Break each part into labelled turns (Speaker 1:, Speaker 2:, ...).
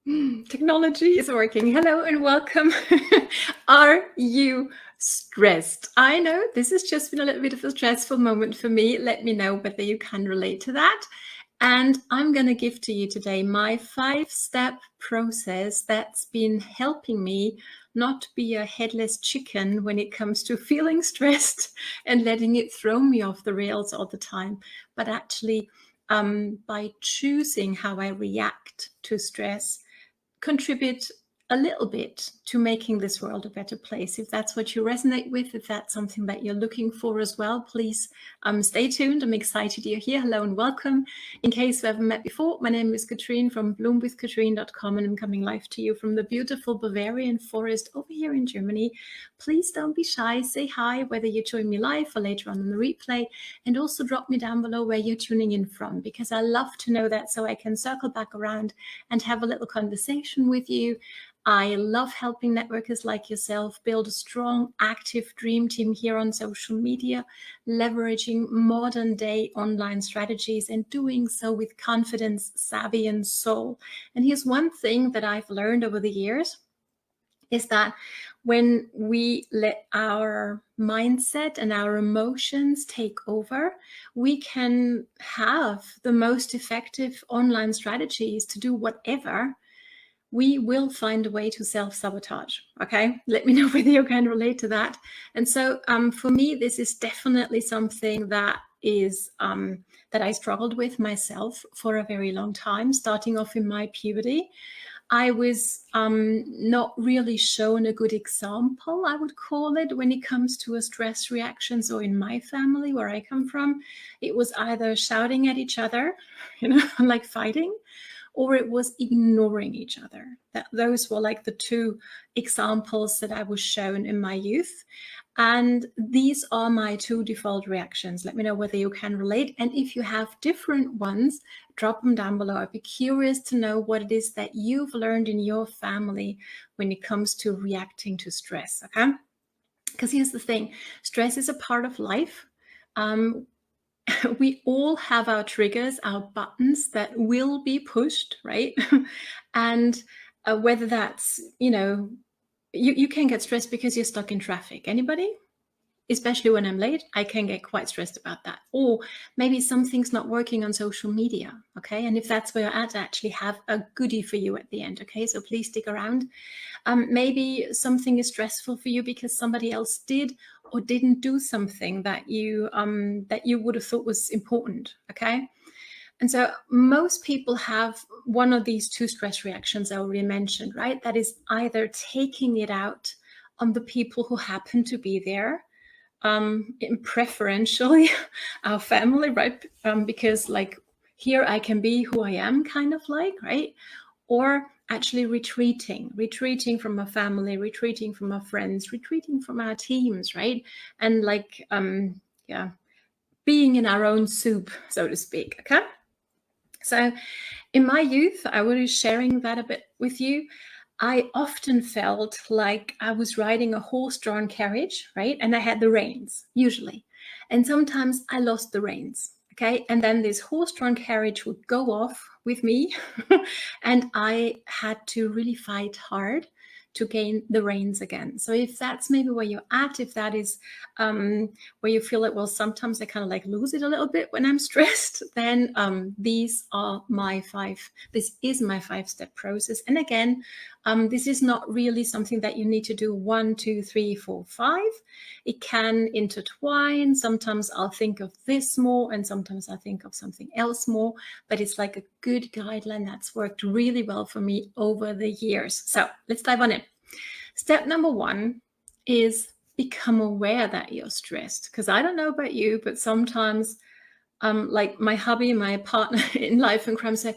Speaker 1: Technology is working. Hello and welcome. Are you stressed? I know this has just been a little bit of a stressful moment for me. Let me know whether you can relate to that. And I'm going to give to you today my 5-step process that's been helping me not be a headless chicken when it comes to feeling stressed and letting it throw me off the rails all the time, but actually by choosing how I react to stress, contribute a little bit to making this world a better place. If that's what you resonate with, if that's something that you're looking for as well, please stay tuned. I'm excited you're here. Hello and welcome. In case we haven't met before, my name is Katrin from bloomwithkatrin.com, and I'm coming live to you from the beautiful Bavarian forest over here in Germany. Please don't be shy. Say hi, whether you join me live or later on the replay, and also drop me down below where you're tuning in from, because I love to know that so I can circle back around and have a little conversation with you. I love helping networkers like yourself build a strong, active dream team here on social media, leveraging modern day online strategies and doing so with confidence, savvy, and soul. And here's one thing that I've learned over the years is that when we let our mindset and our emotions take over, we can have the most effective online strategies to do whatever. We will find a way to self-sabotage. Okay, let me know whether you can relate to that. And so for me, this is definitely something that is that I struggled with myself for a very long time, starting off in my puberty. I was not really shown a good example, I would call it, when it comes to a stress reaction. So in my family, where I come from, it was either shouting at each other, like fighting, or it was ignoring each other. Those were like the two examples that I was shown in my youth. And these are my two default reactions. Let me know whether you can relate. And if you have different ones, drop them down below. I'd be curious to know what it is that you've learned in your family when it comes to reacting to stress, okay? Because here's the thing, stress is a part of life. We all have our triggers, our buttons that will be pushed, right? And whether that's, you can get stressed because you're stuck in traffic. Anybody? Especially when I'm late, I can get quite stressed about that. Or maybe something's not working on social media, okay? And if that's where you're at, I actually have a goodie for you at the end, okay? So please stick around. Maybe something is stressful for you because somebody else did or didn't do something that you would have thought was important, okay? And so most people have one of these two stress reactions I already mentioned, right? That is either taking it out on the people who happen to be there, preferentially our family, right? Because like here I can be who I am, kind of like, right? Or actually retreating from our family, retreating from our friends, retreating from our teams, right? And like, being in our own soup, so to speak, okay? So in my youth, I was sharing that a bit with you. I often felt like I was riding a horse-drawn carriage, right? And I had the reins, usually. And sometimes I lost the reins, okay? And then this horse-drawn carriage would go off with me and I had to really fight hard to gain the reins again. So if that's maybe where you're at, if that is where you feel like, well, sometimes I kind of like lose it a little bit when I'm stressed, then this is my 5-step process. And again, this is not really something that you need to do 1, 2, 3, 4, 5. It can intertwine. Sometimes I'll think of this more and sometimes I think of something else more, but it's like a good guideline that's worked really well for me over the years. So let's dive on in. Step number 1 is become aware that you're stressed. Because I don't know about you, but sometimes like my hubby, my partner in life and crime say,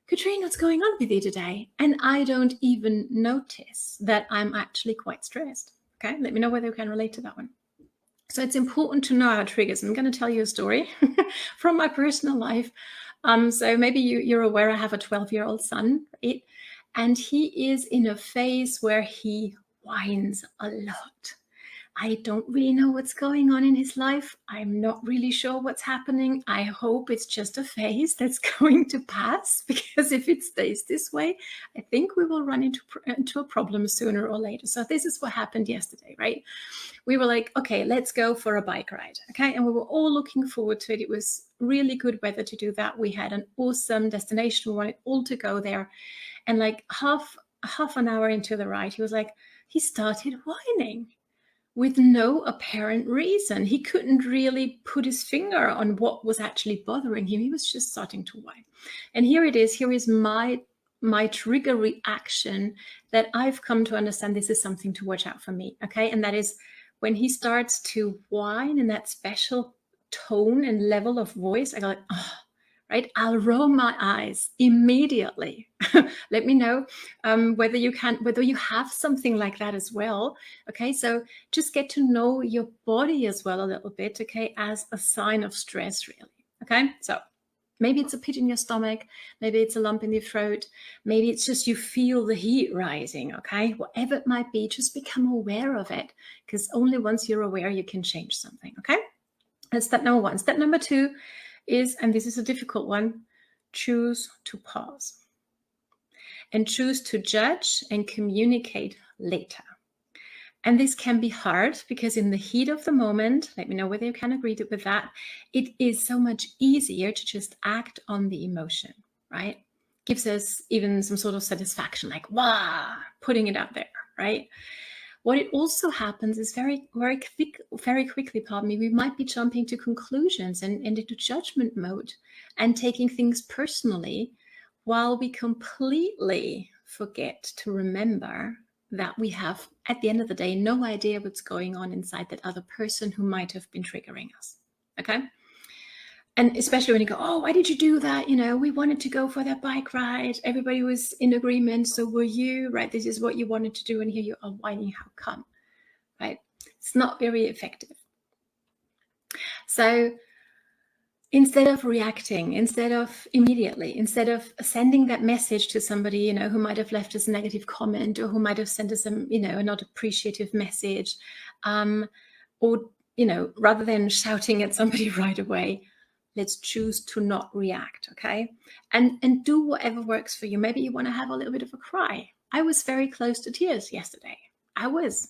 Speaker 1: Katrin, what's going on with you today? And I don't even notice that I'm actually quite stressed. Okay, let me know whether you can relate to that one. So it's important to know our triggers. I'm going to tell you a story from my personal life. So maybe you're aware I have a 12-year-old son, right? And he is in a phase where he whines a lot. I don't really know what's going on in his life. I'm not really sure what's happening. I hope it's just a phase that's going to pass, because if it stays this way, I think we will run into a problem sooner or later. So this is what happened yesterday, right? We were like, okay, let's go for a bike ride. Okay. And we were all looking forward to it. It was really good weather to do that. We had an awesome destination. We wanted all to go there. And like half an hour into the ride, he started whining with no apparent reason. He couldn't really put his finger on what was actually bothering him. He was just starting to whine. And here it is. Here is my trigger reaction that I've come to understand this is something to watch out for me. Okay. And that is when he starts to whine in that special tone and level of voice, I go like, oh, right? I'll roll my eyes immediately. Let me know whether you have something like that as well. Okay, so just get to know your body as well a little bit, okay, as a sign of stress, really. Okay, so maybe it's a pit in your stomach, maybe it's a lump in your throat, maybe it's just you feel the heat rising, okay? Whatever it might be, just become aware of it, because only once you're aware you can change something, okay? That's step number one. Step number two is, and this is a difficult one, choose to pause and choose to judge and communicate later. And this can be hard because in the heat of the moment, let me know whether you can agree with that, it is so much easier to just act on the emotion, right? Gives us even some sort of satisfaction, like, wow, putting it out there, right? What it also happens is very quickly, we might be jumping to conclusions and into judgment mode and taking things personally, while we completely forget to remember that we have, at the end of the day, no idea what's going on inside that other person who might have been triggering us. Okay? And especially when you go, oh, why did you do that? You know, we wanted to go for that bike ride. Everybody was in agreement. So were you, right? This is what you wanted to do. And here you are whining, how come? Right? It's not very effective. So instead of reacting, instead of sending that message to somebody, you know, who might have left us a negative comment, or who might have sent us a, you know, a not appreciative message, or, you know, rather than shouting at somebody right away, let's choose to not react, okay? And do whatever works for you. Maybe you want to have a little bit of a cry. I was very close to tears yesterday.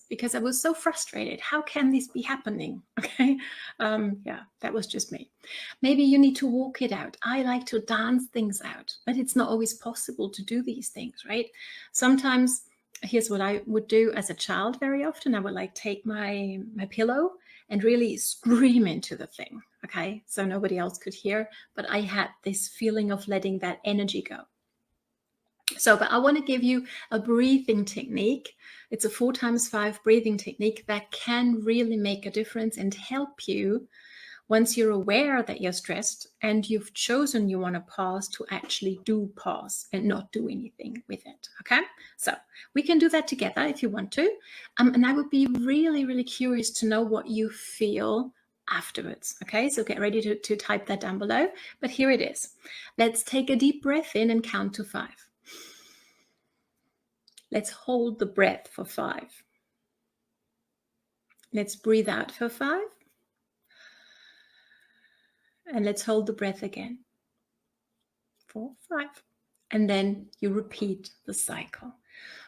Speaker 1: Because I was so frustrated. How can this be happening? Okay. Yeah, that was just me. Maybe you need to walk it out. I like to dance things out, but it's not always possible to do these things, right? Sometimes, here's what I would do as a child very often. I would like take my pillow and really scream into the thing. Okay. So nobody else could hear, but I had this feeling of letting that energy go. So, but I want to give you a breathing technique. It's a 4x5 breathing technique that can really make a difference and help you, once you're aware that you're stressed and you've chosen you want to pause, to actually do pause and not do anything with it. Okay, so we can do that together if you want to. And I would be really, really curious to know what you feel afterwards. Okay, so get ready to type that down below. But here it is. Let's take a deep breath in and count to 5. Let's hold the breath for 5. Let's breathe out for 5. And let's hold the breath again. 4, 5. And then you repeat the cycle.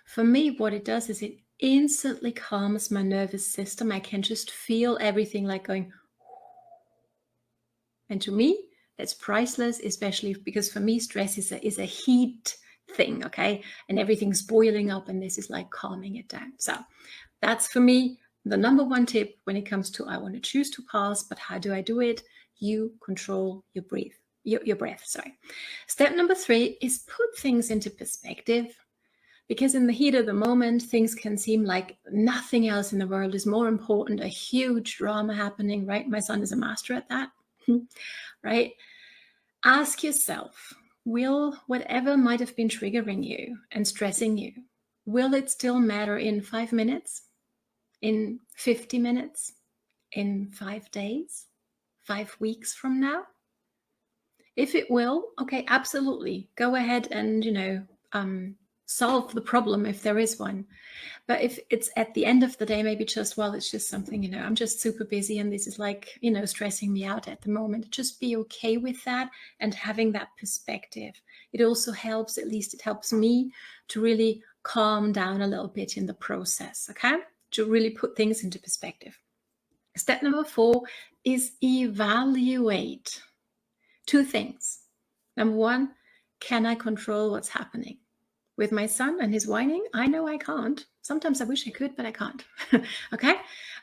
Speaker 1: For me, what it does is it instantly calms my nervous system. I can just feel everything like going. And to me, that's priceless, especially because for me, stress is a heat thing, okay? And everything's boiling up, and this is like calming it down. So that's for me the number one tip when it comes to, I want to choose to pause, but how do I do it? You control your breath. Step number 3 is put things into perspective, because in the heat of the moment, things can seem like nothing else in the world is more important, a huge drama happening, right? My son is a master at that, right? Ask yourself, will whatever might have been triggering you and stressing you, will it still matter in 5 minutes, in 50 minutes, in 5 days, 5 weeks from now? If it will, okay, absolutely. Go ahead and, solve the problem if there is one. But if it's at the end of the day, maybe just, well, it's just something, I'm just super busy and this is like, stressing me out at the moment. Just be okay with that and having that perspective. It also helps, at least it helps me to really calm down a little bit in the process, okay? To really put things into perspective. Step number 4 is evaluate. 2 things. Number 1, can I control what's happening? With my son and his whining, I know I can't. Sometimes I wish I could, but I can't. Okay?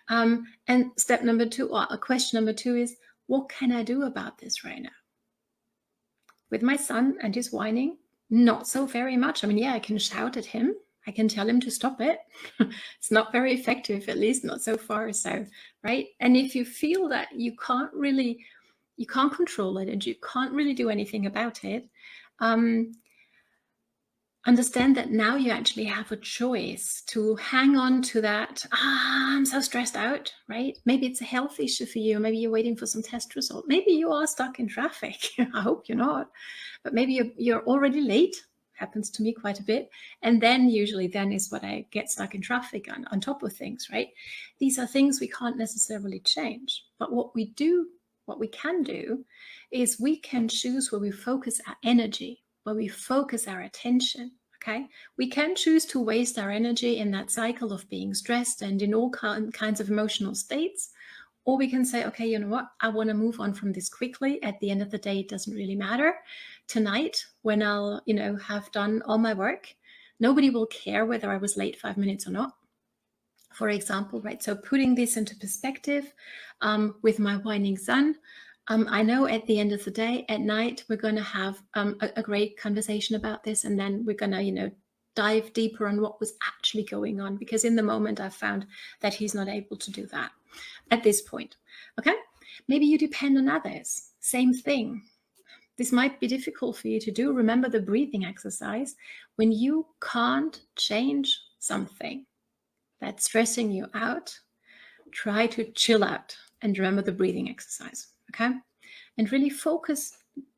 Speaker 1: And step number 2, or question number 2 is, what can I do about this right now? With my son and his whining, not so very much. I mean, yeah, I can shout at him. I can tell him to stop it. It's not very effective, at least not so far. So, right? And if you feel that you can't control it and you can't really do anything about it, understand that now you actually have a choice to hang on to that. I'm so stressed out, right? Maybe it's a health issue for you. Maybe you're waiting for some test result. Maybe you are stuck in traffic. I hope you're not. But maybe you're already late. Happens to me quite a bit. And then usually is what I get stuck in traffic on top of things, right? These are things we can't necessarily change. But what we can do is we can choose where we focus our energy, where we focus our attention, okay? We can choose to waste our energy in that cycle of being stressed and in all kinds of emotional states, or we can say, okay, you know what? I want to move on from this quickly. At the end of the day, it doesn't really matter. Tonight, when I'll, have done all my work, nobody will care whether I was late 5 minutes or not, for example, right? So putting this into perspective with my whining son, I know at the end of the day, at night, we're going to have a great conversation about this. And then we're going to, dive deeper on what was actually going on. Because in the moment, I found that he's not able to do that at this point. Okay? Maybe you depend on others. Same thing. This might be difficult for you to do. Remember the breathing exercise. When you can't change something that's stressing you out, try to chill out and remember the breathing exercise. Okay? And really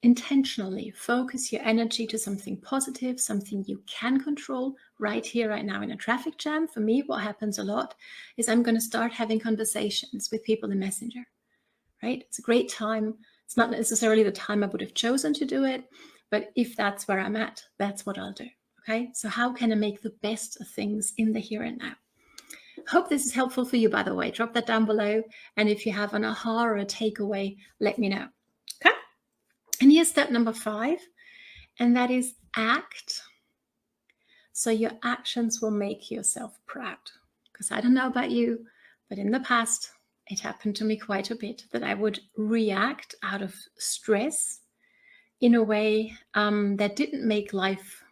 Speaker 1: intentionally focus your energy to something positive, something you can control right here, right now in a traffic jam. For me, what happens a lot is I'm going to start having conversations with people in Messenger, right? It's a great time. It's not necessarily the time I would have chosen to do it, but if that's where I'm at, that's what I'll do. Okay? So how can I make the best of things in the here and now? Hope this is helpful for you, by the way. Drop that down below. And if you have an aha or a takeaway, let me know. Okay? And here's step number 5, and that is act. So your actions will make yourself proud. Because I don't know about you, but in the past, it happened to me quite a bit that I would react out of stress in a way that didn't make life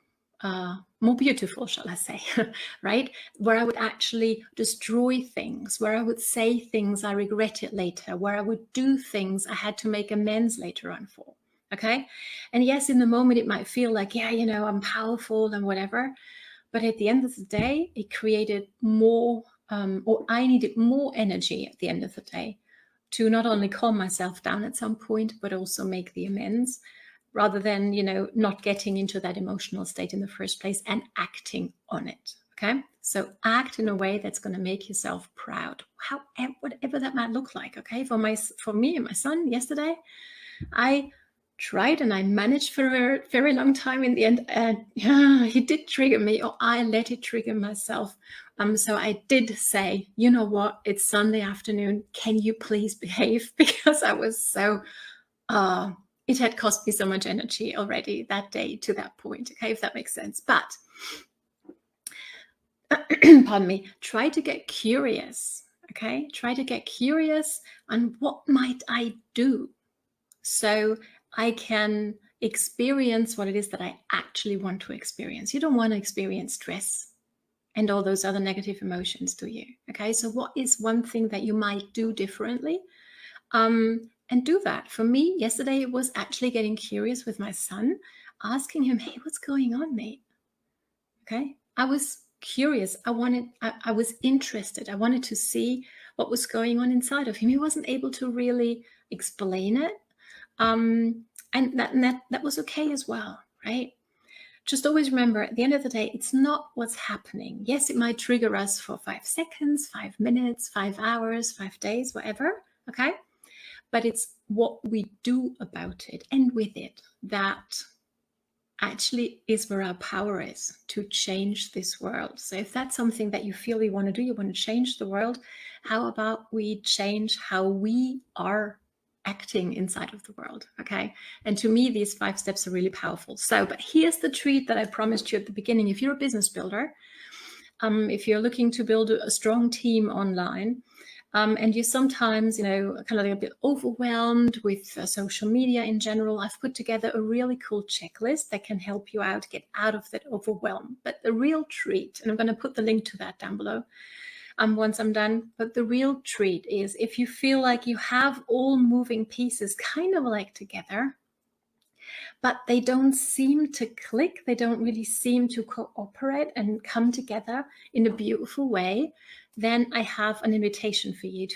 Speaker 1: more beautiful, shall I say, right? Where I would actually destroy things, where I would say things I regretted later, where I would do things I had to make amends later on for, okay? And yes, in the moment, it might feel like, yeah, I'm powerful and whatever. But at the end of the day, it created more, or I needed more energy at the end of the day to not only calm myself down at some point, but also make the amends, rather than, not getting into that emotional state in the first place and acting on it, okay? So act in a way that's going to make yourself proud, whatever that might look like, okay? For me and my son yesterday, I tried and I managed for a very long time. In the end, he did trigger me, or I let it trigger myself. So I did say, you know what, it's Sunday afternoon. Can you please behave? Because I was so... it had cost me so much energy already that day to that point, okay, if that makes sense. But, pardon me, try to get curious, okay? Try to get curious on what might I do so I can experience what it is that I actually want to experience. You don't want to experience stress and all those other negative emotions, do you? Okay, so what is one thing that you might do differently? And do that. For me, yesterday, it was actually getting curious with my son, asking him, hey, what's going on, mate? Okay. I was curious. I was interested. I wanted to see what was going on inside of him. He wasn't able to really explain it. And that was okay as well, right? just always remember, at the end of the day, it's not what's happening. Yes, it might trigger us for 5 seconds, 5 minutes, 5 hours, 5 days, whatever, okay? But it's what we do about it and with it that actually is where our power is to change this world. So if that's something that you feel you want to do, you want to change the world, how about we change how we are acting inside of the world, okay? And to me, these 5 steps are really powerful. So, but here's the treat that I promised you at the beginning. If you're a business builder, if you're looking to build a strong team online, and you're sometimes, kind of like a bit overwhelmed with social media in general, I've put together a really cool checklist that can help you out, get out of that overwhelm. But the real treat, and I'm going to put the link to that down below once I'm done, but the real treat is if you feel like you have all moving pieces kind of like together, but they don't seem to click, they don't really seem to cooperate and come together in a beautiful way, then I have an invitation for you to